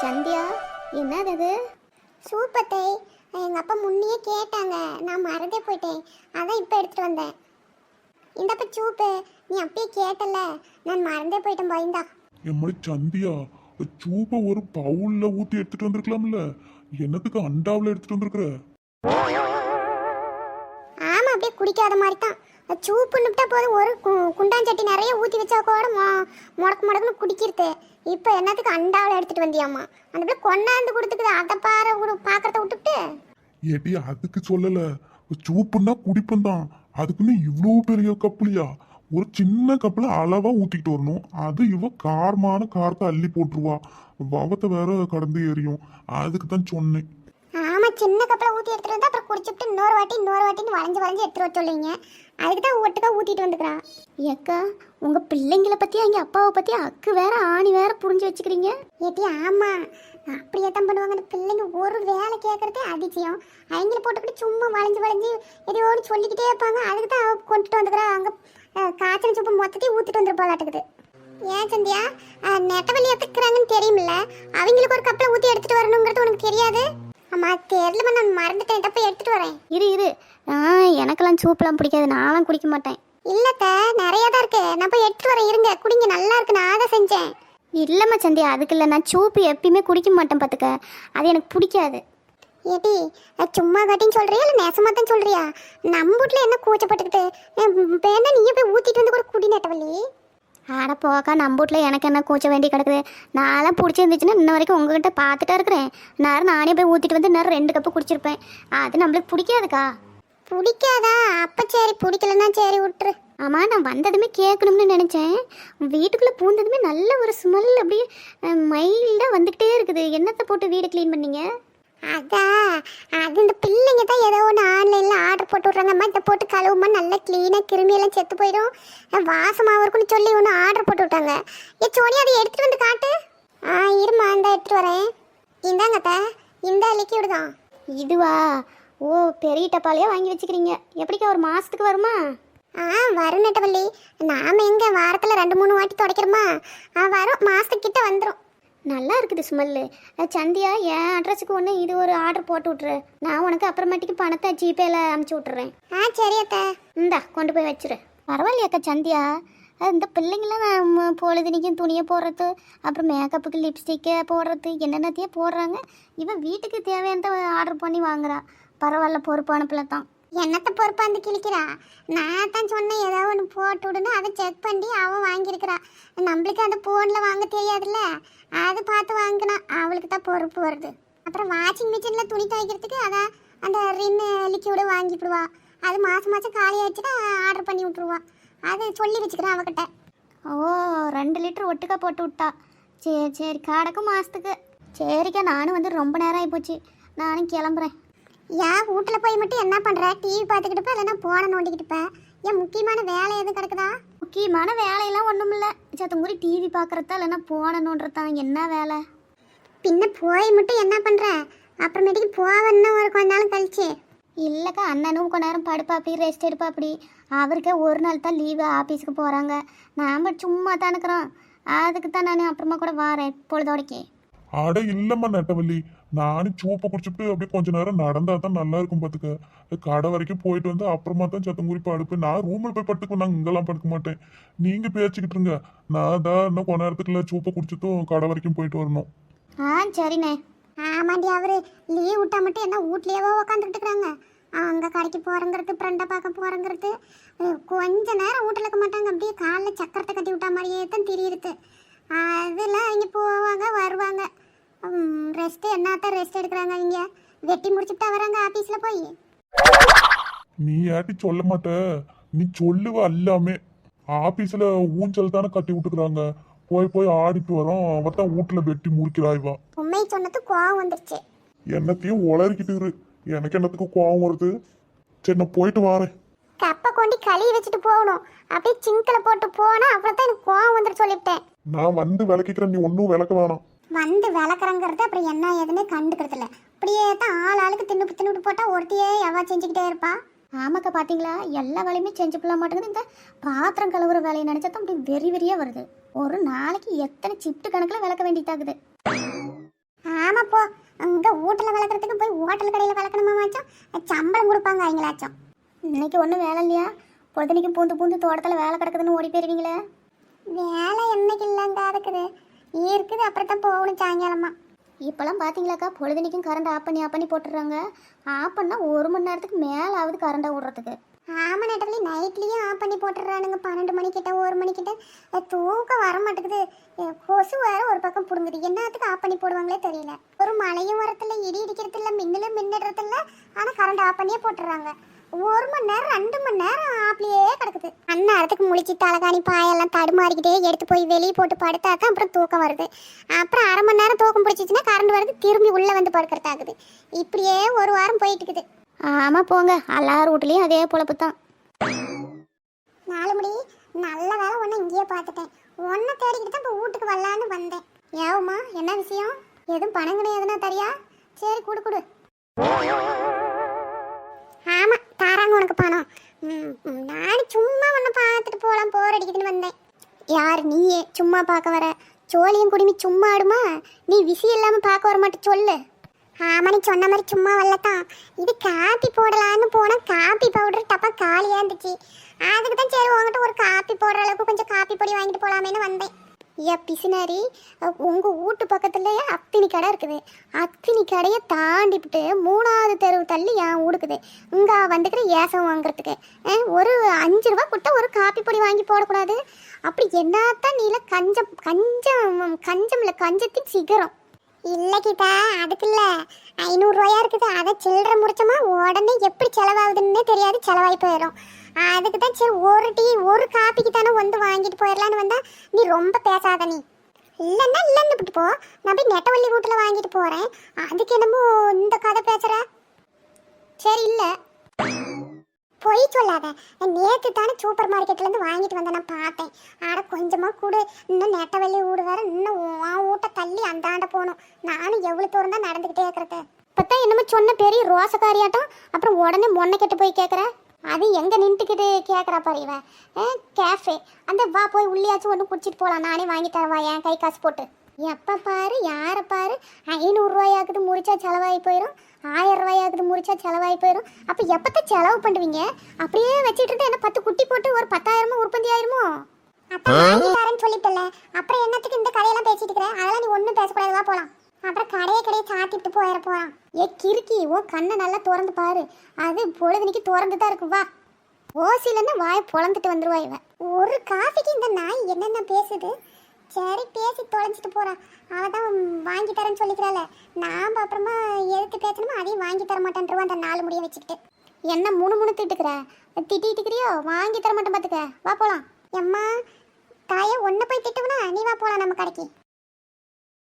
சந்தியா, என்னது அது? சூப்பத்தை எங்கள் அப்பா முன்னையே கேட்டாங்க, நான் மறந்தே போயிட்டேன். அதான் இப்போ எடுத்துகிட்டு வந்தேன். இந்தப்ப சூப்பு, நீ அப்பயே கேட்டல, நான் மறந்தே போயிட்டேன். பயந்தா எம்மடி சந்தியா, சூப்பை ஒரு பவுல்ல ஊத்தி எடுத்துட்டு வந்திருக்கலாம்ல, என்னத்துக்கு அண்டாவில் எடுத்துட்டு வந்திருக்கிற? ஆமாம், அப்படியே குடிக்காத மாதிரி தான். சூப்புன்னுட்டா போதும், ஒரு குண்டாஞ்சட்டி நிறைய ஊற்றி வச்சா கூட முடக்கு முடக்குன்னு குடிக்கிறது. இப்போ என்னத்துக்கு அண்டாவில் எடுத்துகிட்டு வந்தியாம்மா? அந்த பிள்ளை கொண்டாந்து கொடுத்துக்குது, அதை பாரு பார்க்கறத விட்டுவிட்டு. ஏடி அதுக்கு சொல்லல, சூப்புன்னா குடிப்பந்தான். அதுக்குன்னு இவ்வளோ பெரிய கப்புலையா? ஒரு சின்ன கப்பில் அளவா ஊத்திக்கிட்டு வரணும். அது இவ காரமான காரத்தை அள்ளி போட்டுருவா, வவத்தை வேற கடந்து எறியும். அதுக்கு தான் சொன்னேன். ஆமாம், சின்ன கப்பில் ஊற்றி எடுத்துகிட்டு வந்து அப்புறம் குடிச்சுட்டு இன்னொரு வாட்டின்னு வளைஞ்சு எடுத்துகிட்டு வர சொல்லுவீங்க. அதுக்கு தான் ஒட்டுக்கா ஊற்றிட்டு வந்துக்கிறான். ஏக்கா, உங்க பிள்ளைங்களை பத்தி அவங்க அப்பாவை பத்தி அக்கு வேற ஆணி வேற புரிஞ்சு வச்சுக்கிறீங்க. ஏட்டி ஆமாம், அப்படியே தான் பண்ணுவாங்க. அந்த பிள்ளைங்க ஒரு வேலை கேட்குறதே அதிசயம். அவங்கள போட்டுக்கிட்டு சும்மா வளைஞ்சு எதையோடு சொல்லிக்கிட்டே இருப்பாங்க. அதுக்கு தான் அவ கொண்டுட்டு வந்துக்கிறா. அங்கே காய்ச்சல் சூப்பு மொத்தத்தையும் ஊற்றிட்டு வந்துருப்பாளாட்டுக்குது. ஏன் சந்தியா, நெட்டவழி எடுத்துக்கிறாங்கன்னு தெரியுமில்ல, அவங்களுக்கு ஒரு கப்பில் ஊற்றி எடுத்துகிட்டு வரணுங்கிறது உனக்கு தெரியாது? ஆமாம், தெரியலமா, நான் மறந்துட்டேன். போய் எடுத்துகிட்டு வரேன். இரு எனக்கெல்லாம் சூப்பெல்லாம் பிடிக்காது, நானும் குடிக்க மாட்டேன். இல்லைத்த, நிறைய தான் இருக்கு, நான் போய் எடுத்துகிட்டு வரேன். இருங்க, குடிங்க, நல்லா இருக்கு, நான் அதை செஞ்சேன். இல்லைம்மா சந்தியா, அதுக்கு இல்லை, நான் சூப்பு எப்பயுமே குடிக்க மாட்டேன் பார்த்துக்க, அது எனக்கு பிடிக்காது. ஏடி, சும்மா காட்டின்னு சொல்றியா இல்லை நெசமா தான் சொல்றியா? நம்ம வீட்டில் என்ன கூச்சப்பட்டுக்கிட்டு வேணா நீயே போய் ஊற்றிட்டு வந்து கூட குடி நெட்டவள்ளி. ஆட போக்கா, நம்ம வீட்டில் எனக்கு என்ன கூச்ச வேண்டி கிடக்குது? நான்லாம் பிடிச்சிருந்துச்சுன்னா இன்ன வரைக்கும் உங்ககிட்ட பார்த்துட்டா இருக்கிறேன். நானே போய் ஊற்றிட்டு வந்து நேரம் 2 கப்பு குடிச்சிருப்பேன். அது நம்மளுக்கு பிடிக்காதுக்கா. பிடிக்காதா? அப்போ சரி, பிடிக்கலன்னா சரி, விட்டுரு. ஆமாம், நான் வந்ததுமே கேட்கணும்னு நினச்சேன். வீட்டுக்குள்ளே பூந்ததுமே நல்ல ஒரு ஸ்மெல் அப்படியே மைல்டாக வந்துக்கிட்டே இருக்குது. என்னத்தை போட்டு வீடு க்ளீன் பண்ணீங்க? அது இந்த பிள்ளைங்க தான் ஏதோ ஒன்று ஆன்லைனில் ஆர்டர் போட்டு விட்றாங்கம்மா, இதை போட்டு கழுவுமா நல்லா க்ளீனாக கிருமியெல்லாம் செத்து போயிடும், வாசமாக இருக்குன்னு சொல்லி ஒன்று ஆர்டர் போட்டு விட்டாங்க. சோனி, அதை எடுத்துகிட்டு வந்து காட்டு. இருமா, இந்த எடுத்துகிட்டு வரேன். இந்தாங்கத்த, இந்த லிக்யூடு தான். இதுவா? ஓ, பெரிய டப்பாலையாக வாங்கி வச்சுக்கிறீங்க. எப்படிக்கா, ஒரு மாதத்துக்கு வருமா? வரும் நெட்டவள்ளி. நாம் எங்கே வாரத்தில் 2-3 வாட்டி துடைக்கிறோமா? வரும், மாதத்துக்கிட்ட வந்துடும். நல்லா இருக்குது ஸ்மெல்லு. சந்தியா, என் அட்ரஸுக்கு ஒன்று இது ஒரு ஆர்டர் போட்டு விட்ரு. நான் உனக்கு அப்புறமேட்டுக்கு பணத்தை ஜிபேயில் அனுப்பிச்சி விட்றேன். சரி அத்தை. இந்தா கொண்டு போய் வச்சிரு. பரவாயில்லையாக்கா சந்தியா, இந்த பிள்ளைங்களாம் பொழுதுனிக்கும் துணியை போடுறது, அப்புறம் மேக்கப்புக்கு லிப்ஸ்டிக்கை போடுறது, என்னென்னத்தையே போடுறாங்க. இவன் வீட்டுக்கு தேவையானதை ஆர்டர் பண்ணி வாங்குறா. பரவாயில்ல, பொறுப்பான பிள்ளை தான். என்னத்தை பொறுப்பா வந்து கிழிக்கிறா? நான் தான் சொன்னேன் ஏதோ ஒன்று போட்டு விடுன்னு, அதை செக் பண்ணி அவன் வாங்கியிருக்கிறா. நம்மளுக்கு அந்த ஃபோனில் வாங்க தெரியாதுல்ல, அது பார்த்து வாங்கினா அவளுக்கு தான் பொறுப்பு வருது. அப்புறம் வாஷிங் மிஷினில் துணி துவைக்கிறதுக்கு அதான் அந்த ரின் லிக்யூடு வாங்கிவிடுவா. அது மாதம் காலி ஆயிடுச்சுன்னா ஆர்டர் பண்ணி விட்ருவா. அது சொல்லி வச்சுக்கிறேன் அவகிட்ட. ஓ, 2 லிட்டர் ஒட்டுக்கா போட்டு விட்டா. சரி காடக்கும் மாதத்துக்கு. சரிக்கா, நானும் வந்து ரொம்ப நேரம் ஆகிப்போச்சு, நானும் கிளம்புறேன். ஏன் வீட்டில் போய் மட்டும் என்ன பண்ணுற? டிவி பார்த்துக்கிட்டுப்ப, இல்லைன்னா போனை நோண்டிக்கிட்டுப்ப? ஏன் முக்கியமான வேலை எதுவும் கிடக்குதா? முக்கியமான வேலையெல்லாம் ஒன்றும் இல்லை. சத்தங்குடி டிவி பார்க்குறதா இல்லைன்னா போனணுன்றதா, என்ன வேலை? பின்ன போய் மட்டும் என்ன பண்ணுற? அப்புறமேட்டுக்கு போவேன்னா ஒரு கொஞ்ச நாள் கழிச்சு. இல்லைக்கா, அண்ணனும் கொஞ்ச நேரம் படுப்பா, அப்படி ரெஸ்ட் எடுப்பா. அப்படி அவருக்கே ஒரு நாள் தான் லீவு, ஆஃபீஸுக்கு போகிறாங்க. நாம் சும்மா தான் இருக்கிறோம். அதுக்கு தான் நான் அப்புறமா கூட வாரேன் பொழுதோடைக்கு. ஆட இல்லம்மா நெட்டவள்ளி, நானும் சூப்பை குடிச்சுட்டு அப்படியே கொஞ்ச நேரம் நடந்தா தான் நல்லா இருக்கும் பார்த்துக்க. கடை வரைக்கும் போயிட்டு வந்து அப்புறமா தான் சத்தங்குறி படுப்பேன். நான் ரூமில் போய் படுத்துக்குவேன், நாங்கள் இங்கெல்லாம் படுக்க மாட்டேன். நீங்கள் பேச்சுக்கிட்டு இருங்க, நான் தான் இன்னும் கொஞ்ச நேரத்துக்குள்ள சூப்பை குடிச்சதும் கடை வரைக்கும் போயிட்டு வரணும். சரிண்ணே. ஆமாண்டி, அவர் லீவ் விட்டா மட்டும் என்ன வீட்லேயேவோ உட்காந்துக்கிட்டு இருக்கிறாங்க. அங்கே கடைக்கு போகிறங்கிறது, ஃப்ரெண்டை பார்க்க போகிறங்கிறது, கொஞ்ச நேரம் வீட்டில் இருக்க மாட்டாங்க. அப்படியே காலில் சக்கரத்தை கட்டி விட்டா மாதிரியே தான் தெரியுது. அதில் அவங்க போவாங்க வருவாங்க. ரெஸ்ட்டு என்னத்தான் ரெஸ்ட் எடுக்கிறாங்க. அவங்க வெட்டி முடிச்சுட்டா வராங்க ஆஃபீஸில் போய். நீ ஏட்டி சொல்ல மாட்ட, நீ சொல்லுவ எல்லாமே. ஆபீஸ்ல ஊஞ்சல் தானே கட்டி விட்டுக்கிறாங்க, போய் ஆடிட்டு வரோம். அவத்தான் வீட்டுல வெட்டி முறிக்கிறாய்வா. உண்மை சொன்னது கோவம் வந்துருச்சு. என்னத்தையும் உளறிக்கிட்டு இரு, எனக்கு என்னத்துக்கு கோவம் வருது? சரி, நான் போயிட்டு வரேன். கப்பை கொண்டு கழுவி வச்சுட்டு போகணும். அப்படியே சிங்கில் போட்டு போனால் அப்புறம் தான் எனக்கு கோவம் வந்துட்டு சொல்லிவிட்டேன். நான் வந்து விளக்கிக்கிறேன், நீ ஒன்றும் விளக்க வேணாம். வந்து விளக்குறங்கிறது அப்புறம் என்ன ஏதுன்னு கண்டுக்கிறதுல இப்படியே தான் ஆளுக்கு தின்னுட்டு போட்டால் ஒருத்தையே எவ்வளோ செஞ்சுக்கிட்டே இருப்பா. ஆமாக்கா, பார்த்தீங்களா, எல்லா வேலையுமே செஞ்சு போட மாட்டேங்குது. இந்த பாத்திரம் கழுவுற வேலையை நினச்சா தான் அப்படி வெறியாக வருது. ஒரு நாளைக்கு எத்தனை சிப்ட் கணக்கில் விளக்க வேண்டியதாகுது. ஆமா போ, அங்க வீட்டுல வளர்க்குறதுக்கு போய் ஹோட்டல் கடையில் வளர்க்கணுமாச்சும் சம்பளம் கொடுப்பாங்க அவங்களாச்சும். இன்னைக்கு ஒன்றும் வேலை இல்லையா? பொழுதுனைக்கும் பூந்து பூந்து தோட்டத்தில் வேலை கிடக்குதுன்னு ஓடி போயிருவீங்களே. வேலை என்னைக்கு இல்லைங்க இருக்குது இருக்குது, அப்புறம் தான் போகணும் சாயங்காலமா. இப்போல்லாம் பார்த்தீங்களாக்கா, பொழுதுனைக்கும் கரண்ட் ஆஃப் பண்ணி போட்டுடுறாங்க. ஆஃப் பண்ணால் 1 மணி நேரத்துக்கு மேலே ஆகுது கரண்டை விடுறதுக்கு. ஆமா நெட்டவழி, நைட்லயும் ஆஃப் பண்ணி போட்டுடுறானுங்க. 12 மணிக்கிட்ட 1 மணிக்கிட்ட தூக்கம் வர மாட்டேங்குது. கொசு வேற ஒரு பக்கம் புடுங்குது. என்னத்துக்கு ஆஃப் பண்ணி போடுவாங்களே தெரியல. ஒரு மழையும் வரத்துல, இடி இடிக்கிறது இல்லை, மின்னிடுறது இல்லை, ஆனா கரண்ட் ஆஃப் பண்ணியே போட்டுடுறாங்க. 1 மணி நேரம் 2 மணி நேரம் ஆப்லயே கிடக்குது. அந்நேரத்துக்கு முழிச்சு தலைகாணி பாயெல்லாம் தடுமாறிக்கிட்டே எடுத்து போய் வெளியே போட்டு படுத்தா தான் அப்புறம் தூக்கம் வருது. அப்புறம் 1/2 மணி நேரம் தூக்கம் பிடிச்சிச்சுன்னா கரண்ட் வருது, திரும்பி உள்ள வந்து படுக்கிறதாகுது. இப்படியே 1 வாரம் போயிட்டு இருக்குது. ஆமாம் போங்க, எல்லார் வீட்லேயும் அதே பொழப்பு தான். 4 மணி நல்ல வேலை ஒன்று இங்கேயே பார்த்துட்டேன். ஒன்றை தேடிக்கிட்டு தான் இப்போ வீட்டுக்கு வரலான்னு வந்தேன். ஏவுமா, என்ன விஷயம்? எதுவும் பணங்கனை எதுனா தரியா? சரி கொடு. ஆமாம், தாராங்க உனக்கு பணம். நான் சும்மா ஒன்று பார்த்துட்டு போகலாம், போர் அடிக்குதுன்னு வந்தேன். யார் நீயே சும்மா பார்க்க வர? சோழியும் குடிமி சும்மா ஆடுமா? நீ விசி இல்லாமல் பார்க்க வர மாட்டே சொல்லு. ஆமாம், நீ சொன்ன மாதிரி சும்மா வரலத்தான். இது காப்பி போடலான்னு போனால் காப்பி பவுடர் டப்பா காலியாக இருந்துச்சு. அதுக்கு தான் சரி உங்ககிட்ட ஒரு காப்பி போடுற அளவுக்கு கொஞ்சம் காப்பி பொடி வாங்கிட்டு போகலாமேன்னு வந்தேன். பிசினாரி, உங்கள் வீட்டு பக்கத்துலேயே அத்தினி கடை இருக்குது. அத்தினி கடையை தாண்டிவிட்டு 3வது தெருவு தள்ளி என் வீடுக்குது. இங்கே வந்துக்கிற ஏசம் வாங்குறதுக்கு ஒரு 5 ரூபா கொடுத்தா ஒரு காப்பி பொடி வாங்கி போடக்கூடாது? அப்படி என்னத்தான் நீல கஞ்சம்ல கஞ்சத்தின் சிகரம். இல்லை கீதா, அதுக்கு இல்லை, 500 ரூபாயா இருக்குது. அதை சில்லற முடிச்சோமா உடனே எப்படி செலவாகுதுன்னே தெரியாது, செலவாகி போயிடும். அதுக்கு தான் சரி ஒரு டீ ஒரு காப்பிக்கு தானே வந்து வாங்கிட்டு போயிடலான்னு வந்தா. நீ ரொம்ப பேசாத. நீ இல்லைன்னு விட்டு போ, நான் போய் நெட்டவள்ளி வீட்டில் வாங்கிட்டு போகிறேன். அதுக்கு என்னமோ இந்த கதை பேசுகிற. சரி இல்லை, பொய் சொல்லாத. நேற்று தானே சூப்பர் மார்க்கெட்லேருந்து வாங்கிட்டு வந்தேன், நான் பார்த்தேன். ஆட கொஞ்சமாக கூட இன்னும் நெட்டவள்ளி வீடு வேறு, இன்னும் வீட்டை தள்ளி அந்தாண்ட போகணும். நானும் எவ்வளோ தூரம் தான் நடந்துக்கிட்டே இருக்கிறது. இப்போ தான் என்னமோ சொன்ன பெரிய ரோசக்காரியாட்டம், அப்புறம் உடனே மொன்னை கெட்டு போய் கேட்குற. அது எங்கே நின்றுக்கிட்டு கேட்குறா பாரு இவன். கேஃபே அந்த வா, போய் உள்ளியாச்சும் ஒன்று குடிச்சிட்டு போகலாம், நானே வாங்கி தரவா என் கை காசு போட்டு. எப்போ பாரு யாரை பாரு 500 ரூபாயாக்குது முறிச்சா செலவாகி போயிடும், 1000 ரூபாயாக்குது முறிச்சா செலவாகி போயிடும். அப்போ எப்போத்தான் செலவு பண்ணுவீங்க? அப்படியே வச்சுட்டு இருந்தா என்ன 10 குட்டி போட்டு ஒரு 10,000 உற்பத்தி ஆயிருமோ? அப்போ வாங்கிட்டாரன்னு சொல்லிட்டல, அப்புறம் என்னத்துக்கு இந்த கதையெல்லாம் பேசிட்டு இருக்கிற? அதெல்லாம் நீ ஒன்றும் பேசக்கூடாது, வா போகலாம். அப்புறம் கடையை சாத்திட்டு போயிட போகிறான். கிறுக்கி, ஓ கண்ணை நல்லா திறந்து பாரு. அது பொழுதுனிக்கு திறந்து தான் இருக்கு. வா, ஓசிலன்னா வாயை பொழந்துட்டு வந்துருவா இவன். ஒரு காஃபிக்கு இந்த நாய் என்னென்ன பேசுது? சரி பேசி தொலைஞ்சிட்டு போகிறான். அவள் தான் வாங்கி தரேன்னு சொல்லிக்கிறாள். நாம் அப்புறமா எதுக்கு பேசணுமோ அதையும் வாங்கி தர மாட்டேன்ருவான் அந்த 4 முடியை வச்சுக்கிட்டு. என்ன முணுமுணுத்துட்டுக்கிற? திட்டிட்டுக்கிறியோ? வாங்கி தர மாட்டேன் பார்த்துக்க. வா போகலாம். எம்மா தாயை ஒன்றை போய் திட்டுவனா? நீ வா போகலாம் நம்ம கடைக்கு.